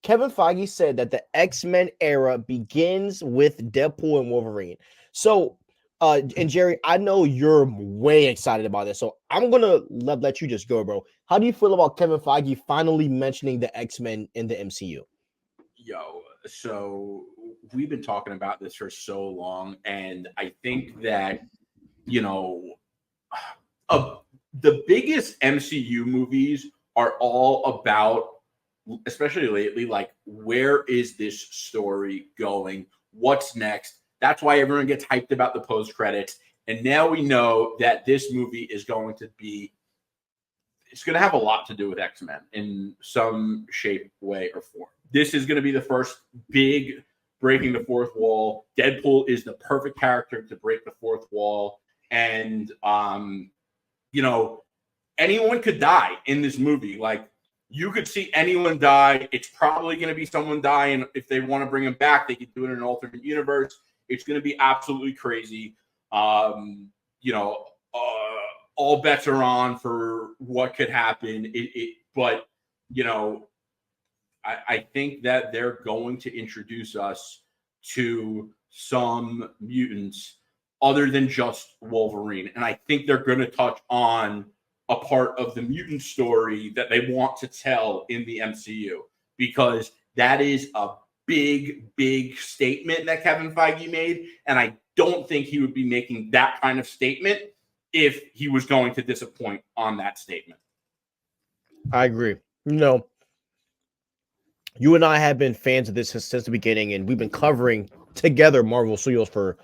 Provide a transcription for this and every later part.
Kevin Feige said that the X-Men era begins with Deadpool and Wolverine. So, and Jerry, I know you're way excited about this, so I'm gonna let you just go, bro. How do you feel about Kevin Feige finally mentioning the X-Men in the MCU? Yo, so we've been talking about this for so long, and I think that you know, uh, the biggest MCU movies are all about, especially lately, like where is this story going? What's next? That's why everyone gets hyped about the post credits. And now we know that this movie is going to be, it's going to have a lot to do with X-Men in some shape, way, or form. This is going to be the first big breaking the fourth wall. Deadpool is the perfect character to break the fourth wall. And, you know, anyone could die in this movie. Like, you could see anyone die. It's probably going to be someone dying. If they want to bring him back, they could do it in an alternate universe. It's going to be absolutely crazy. You know, all bets are on for what could happen. But, you know, I think that they're going to introduce us to some mutants other than just Wolverine. And I think they're going to touch on a part of the mutant story that they want to tell in the MCU, because that is a big, big statement that Kevin Feige made. And I don't think he would be making that kind of statement if he was going to disappoint on that statement. I agree. You know, you and I have been fans of this since the beginning, and we've been covering together Marvel Studios for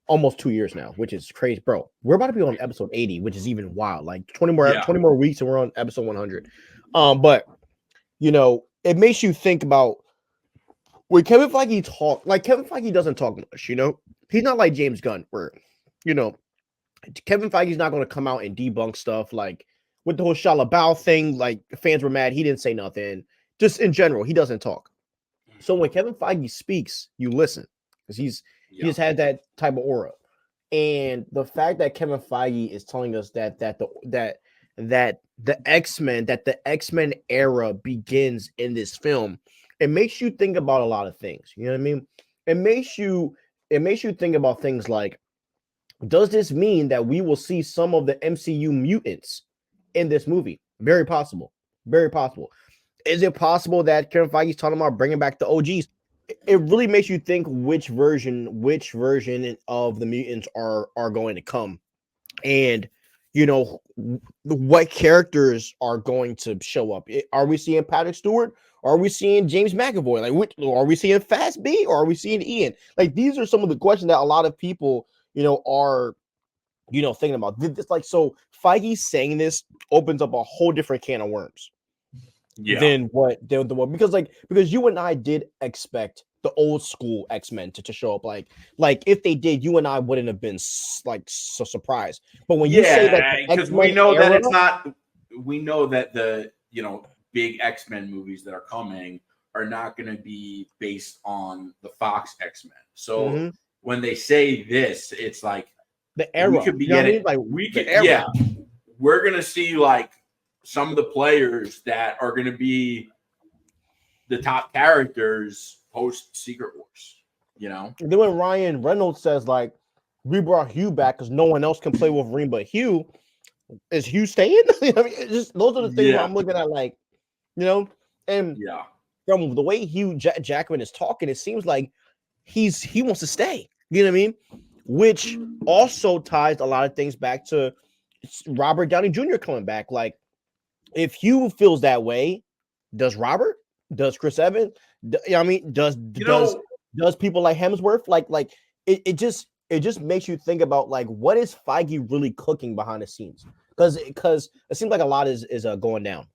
almost 2 years now, which is crazy, bro. We're about to be on episode 80, which is even wild. Like 20 more weeks, and we're on episode 100. But you know, it makes you think about when Kevin Feige talk. Like Kevin Feige doesn't talk much. You know, he's not like James Gunn, where you know Kevin Feige's not going to come out and debunk stuff like with the whole Shia LaBeouf thing. Like fans were mad, he didn't say nothing. Just in general, he doesn't talk. So when Kevin Feige speaks, you listen because he just had that type of aura. And the fact that Kevin Feige is telling us that the X-Men era begins in this film, it makes you think about a lot of things. You know what I mean? It makes you think about things like, does this mean that we will see some of the MCU mutants in this movie? Very possible. Very possible. Is it possible that Kevin Feige's talking about bringing back the OGs? It really makes you think which version of the mutants are going to come, and you know what characters are going to show up. Are we seeing Patrick Stewart? Are we seeing James McAvoy? Like, are we seeing Fast B? Or are we seeing Ian? Like, these are some of the questions that a lot of people, are thinking about. This, like, so Feige saying this opens up a whole different can of worms. Than what the one, because you and I did expect the old school X-Men to show up, like if they did, you and I wouldn't have been like so surprised. But when you say that, because we know that it's not, we know that the big X-Men movies that are coming are not going to be based on the Fox X-Men. So when they say this, it's like the era. We could be getting, like we could, we're gonna see like some of the players that are going to be the top characters post Secret Wars, And then when Ryan Reynolds says, like, we brought Hugh back because no one else can play Wolverine but Hugh, is Hugh staying? I mean, it's just, those are the things I'm looking at, like, and from the way Hugh Jackman is talking, it seems like he wants to stay. You know what I mean? Which also ties a lot of things back to Robert Downey Jr. coming back. Like, if Hugh feels that way, does Robert? Does Chris Evans? Does people like Hemsworth? Like it just makes you think about, like, what is Feige really cooking behind the scenes? Because it seems like a lot is going down.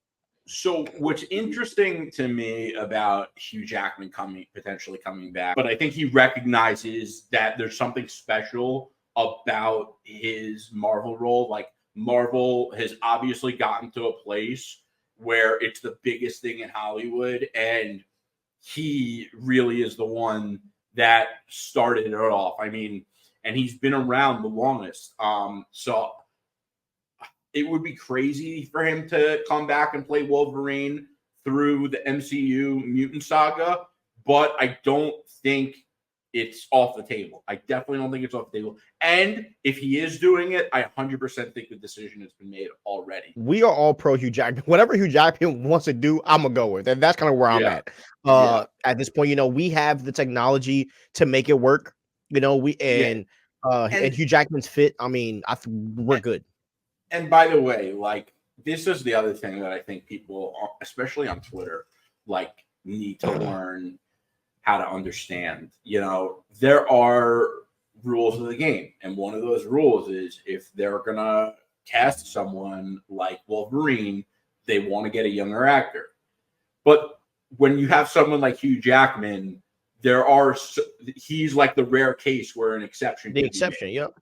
So what's interesting to me about Hugh Jackman potentially coming back, but I think he recognizes that there's something special about his Marvel role. Like, Marvel has obviously gotten to a place where it's the biggest thing in Hollywood, and he really is the one that started it off. I mean, and he's been around the longest. So it would be crazy for him to come back and play Wolverine through the MCU mutant saga, but I don't think it's off the table. I definitely don't think it's off the table. And if he is doing it, I 100% think the decision has been made already. We are all pro Hugh Jackman. Whatever Hugh Jackman wants to do, I'm gonna go with, and that's kind of where I'm at. At this point, we have the technology to make it work. And Hugh Jackman's fit. I mean, we're good. And by the way, like, this is the other thing that I think people, especially on Twitter, like, need to learn how to understand. There are rules of the game, and one of those rules is if they're gonna cast someone like Wolverine, they want to get a younger actor. But when you have someone like Hugh Jackman, he's like the rare case where an exception. The exception, yep.